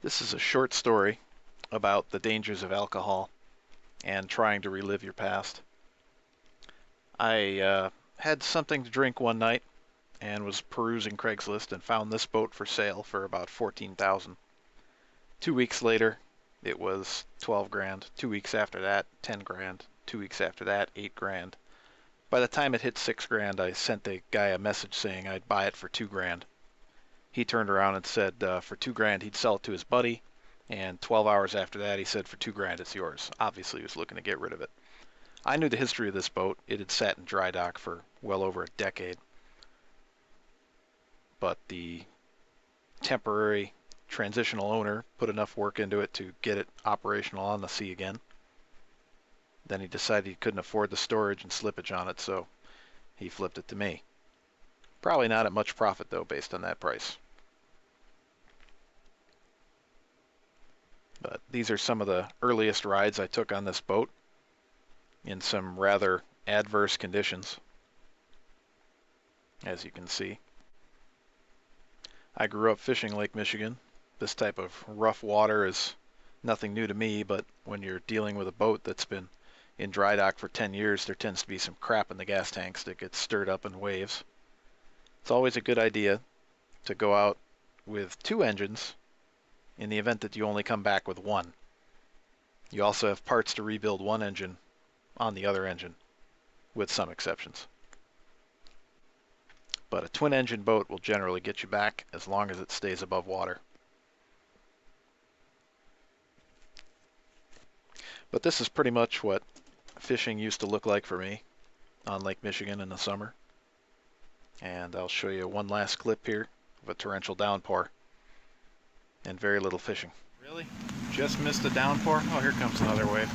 This is a short story about the dangers of alcohol and trying to relive your past. I had something to drink one night and was perusing Craigslist and found this boat for sale for about 14,000. 2 weeks later, it was 12 grand. 2 weeks after that, 10 grand. 2 weeks after that, 8 grand. By the time it hit 6 grand, I sent the guy a message saying I'd buy it for 2 grand. He turned around and said for 2 grand he'd sell it to his buddy, and 12 hours after that he said for 2 grand it's yours. Obviously he was looking to get rid of it. I knew the history of this boat. It had sat in dry dock for well over a decade, but the temporary transitional owner put enough work into it to get it operational on the sea again. Then he decided he couldn't afford the storage and slippage on it, so he flipped it to me. Probably not at much profit though, based on that price. But these are some of the earliest rides I took on this boat in some rather adverse conditions, as you can see. I grew up fishing Lake Michigan. This type of rough water is nothing new to me, but when you're dealing with a boat that's been in dry dock for 10 years, there tends to be some crap in the gas tanks that gets stirred up in waves. It's always a good idea to go out with 2 engines in the event that you only come back with 1. You also have parts to rebuild 1 engine on the other engine, with some exceptions. But a twin engine boat will generally get you back as long as it stays above water. But this is pretty much what fishing used to look like for me on Lake Michigan in the summer. And I'll show you one last clip here of a torrential downpour and very little fishing. Really? Just missed a downpour? Oh, here comes another wave.